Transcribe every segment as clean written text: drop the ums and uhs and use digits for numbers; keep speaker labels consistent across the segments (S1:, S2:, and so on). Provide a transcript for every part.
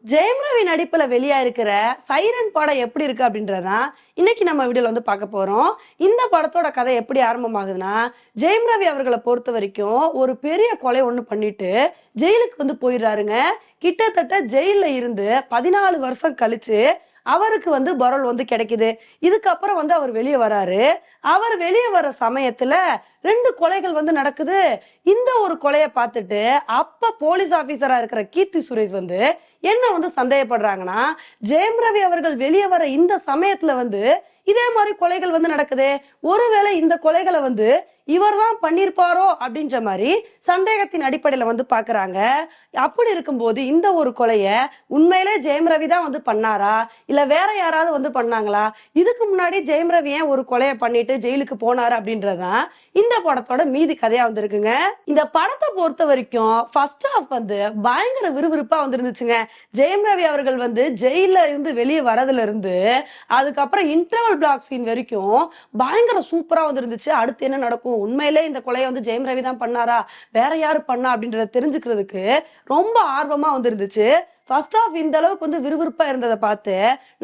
S1: ஜெயம் ரவி நடிப்புல வெளியா இருக்கிற சைரன் படம் எப்படி இருக்கு அப்படின்றதான் இன்னைக்கு நம்ம வீடியோல வந்து பார்க்க போறோம். இந்த படத்தோட கதை எப்படி ஆரம்பமாகுதுன்னா, ஜெயம் ரவி அவர்களை பொறுத்த வரைக்கும் ஒரு பெரிய கொலை ஒண்ணு பண்ணிட்டு ஜெயிலுக்கு வந்து போயிடுறாருங்க. கிட்டத்தட்ட ஜெயில்ல இருந்து 14 வருஷம் கழிச்சு அவருக்கு வந்து பரோல் வந்து கிடைக்குது. இதுக்கப்புறம் வந்து அவர் வெளியே வராரு. அவர் வெளியே வர சமயத்துல 2 கொலைகள் வந்து நடக்குது. இந்த ஒரு கொலையை பார்த்துட்டு அப்ப போலீஸ் ஆபீசரா இருக்கிற கீர்த்தி சுரேஷ் வந்து என்ன வந்து சந்தேகப்படுறாங்கன்னா, ஜெயம் ரவி அவர்கள் வெளியே வர இந்த சமயத்துல வந்து இதே மாதிரி கொலைகள் வந்து நடக்குது. ஒருவேளை இந்த கொலைகளை வந்து இவர்தான் பண்ணிருப்பாரோ அப்படின்ற மாதிரி சந்தேகத்தின் அடிப்படையில வந்து பாக்குறாங்க. அப்படி இருக்கும்போது இந்த ஒரு கொலைய உண்மையிலே ஜெயம் ரவி தான் வந்து பண்ணாரா, இல்ல வேற யாராவது வந்து பண்ணாங்களா, இதுக்கு முன்னாடி ஜெயம் ரவி ஏன் ஒரு கொலையை பண்ணிட்டு ஜெயிலுக்கு போனாரு அப்படின்றதான் இந்த படத்தோட மீதி கதையா வந்திருக்குங்க. இந்த படத்தை பொறுத்த வரைக்கும் ஃபர்ஸ்ட் ஹாஃப் வந்து பயங்கர விறுவிறுப்பா வந்துருந்துச்சுங்க. ஜெயம் ரவி அவர்கள் வந்து ஜெயில இருந்து வெளியே வரதுல இருந்து அதுக்கப்புறம் இன்டர்வல் பிளாக் சீன் வரைக்கும் பயங்கர சூப்பரா வந்துருந்துச்சு. அடுத்து என்ன நடக்கும், உண்மையிலே இந்த கொலையை வந்து ஜெயம் ரவி தான் பண்ணாரா, வேற யாரு பண்ணா அப்படின்றத தெரிஞ்சுக்கிறதுக்கு ரொம்ப ஆர்வமா வந்துருந்துச்சு. ஃபர்ஸ்ட் ஹாஃப் இந்த அளவுக்கு வந்து விறுவிறுப்பா இருந்ததை பார்த்து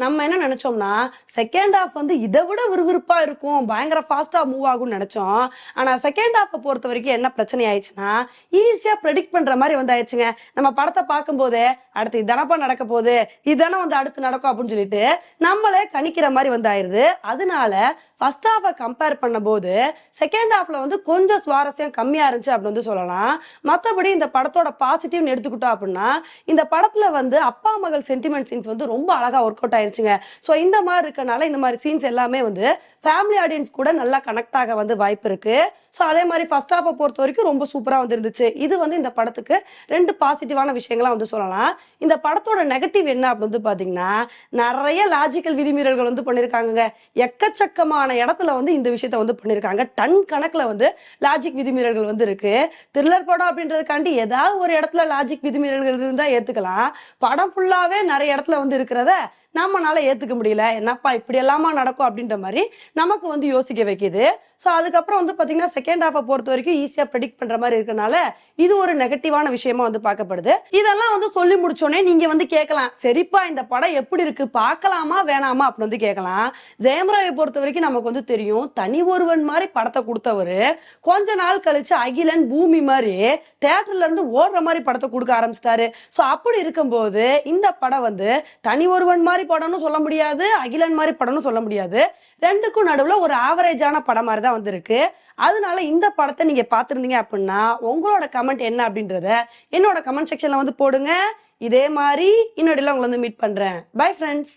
S1: நம்ம என்ன நினைச்சோம்னா, செகண்ட் ஹாஃப் வந்து இதை விட விறுவிறுப்பா இருக்கும், பயங்கர ஃபாஸ்டா மூவ் ஆகும்னு நினைச்சோம். ஆனா செகண்ட் ஹாஃப் பொறுத்த வரைக்கும் என்ன பிரச்சனை ஆயிடுச்சுன்னா, ஈஸியா ப்ரெடிக்ட் பண்ற மாதிரி வந்து ஆயிடுச்சுங்க. நம்ம படத்தை பார்க்கும் போதே அடுத்து இதானப்பா நடக்க போகுது, இதானே வந்து அடுத்து நடக்கும் அப்படின்னு சொல்லிட்டு நம்மளே கணிக்கிற மாதிரி வந்து ஆயிருது. அதனால ஃபர்ஸ்ட் ஹாஃபை கம்பேர் பண்ண போது செகண்ட் ஹாஃப்ல வந்து கொஞ்சம் சுவாரஸ்யம் கம்மியா இருந்துச்சு அப்படின்னு வந்து சொல்லலாம். மற்றபடி இந்த படத்தோட பாசிட்டிவ்னு எடுத்துக்கிட்டோம் அப்படின்னா, இந்த படத்துல வந்து அப்பா மகள் சென்டிமெண்ட் சீன்ஸ் வந்து ரொம்ப அழகா ஒர்க் அவுட் ஆயிருச்சுங்க. ஸோ இந்த மாதிரி இருக்கனால இந்த மாதிரி சீன்ஸ் எல்லாமே வந்து ஃபேமிலி ஆடியன்ஸ் கூட நல்லா கனெக்ட் ஆக வந்து வாய்ப்பு இருக்கு. ஸோ அதே மாதிரி ஃபர்ஸ்ட் ஹாஃபை பொறுத்த வரைக்கும் ரொம்ப சூப்பரா வந்து இருந்துச்சு. இது வந்து இந்த படத்துக்கு 2 பாசிட்டிவான விஷயங்களா வந்து சொல்லலாம். இந்த படத்தோட நெகட்டிவ் என்ன அப்படின்னு வந்து பாத்தீங்கன்னா, நிறைய லாஜிக்கல் விதிமீறல்கள் வந்து பண்ணிருக்காங்க. எக்கச்சக்கமான இடத்துல வந்து இந்த விஷயத்த வந்து பண்ணிருக்காங்க. டன் கணக்குல வந்து லாஜிக் விதிமீறல்கள் வந்து இருக்கு. த்ரில்லர் படம் அப்படின்றதுக்காண்டி ஏதாவது ஒரு இடத்துல லாஜிக் விதிமீறல்கள் இருந்தா ஏத்துக்கலாம். படம் ஃபுல்லாவே நிறைய இடத்துல வந்து இருக்கிறத நம்மனால ஏத்துக்க முடியல. என்னப்பா இப்படி எல்லாமா நடக்கும் அப்படின்ற மாதிரி நமக்கு வந்து யோசிக்க வைக்குது. ஸோ அதுக்கப்புறம் வந்து பாத்தீங்கன்னா செகண்ட் ஹாஃபை பொறுத்த வரைக்கும் ஈஸியா ப்ரெடிக்ட் பண்ற மாதிரி இருக்கனால இது ஒரு நெகட்டிவான விஷயமா வந்து பார்க்கப்படுது. இதெல்லாம் வந்து சொல்லி முடிச்சோடனே நீங்க வந்து கேட்கலாம், சரிப்பா இந்த படம் எப்படி இருக்கு, பார்க்கலாமா வேணாமா அப்படின்னு வந்து கேட்கலாம். ஜெயம் ரவியை பொறுத்த வரைக்கும் நமக்கு வந்து தெரியும், தனி ஒருவன் மாதிரி படத்தை கொடுத்தவரு கொஞ்ச நாள் கழிச்சு அகிலன் பூமி மாதிரி தியேட்டர்ல இருந்து ஓடுற மாதிரி படத்தை கொடுக்க ஆரம்பிச்சிட்டாரு. ஸோ அப்படி இருக்கும்போது இந்த படம் வந்து தனி ஒருவன் மாதிரி படம்னு சொல்ல முடியாது, அகிலன் மாதிரி படம்னு சொல்ல முடியாது. ரெண்டுக்கும் நடுவுல ஒரு ஆவரேஜான படம் மாதிரி தான் வந்திருக்கு. அதனால இந்த படத்தை நீங்க பாத்திருந்தீங்க அப்படின்னா உங்களோட கமெண்ட் என்ன அப்படின்றத என்னோட கமெண்ட் செக்ஷன்ல வந்து போடுங்க. இதே மாதிரி இன்னொரு உங்களை வந்து மீட் பண்றேன். Bye friends.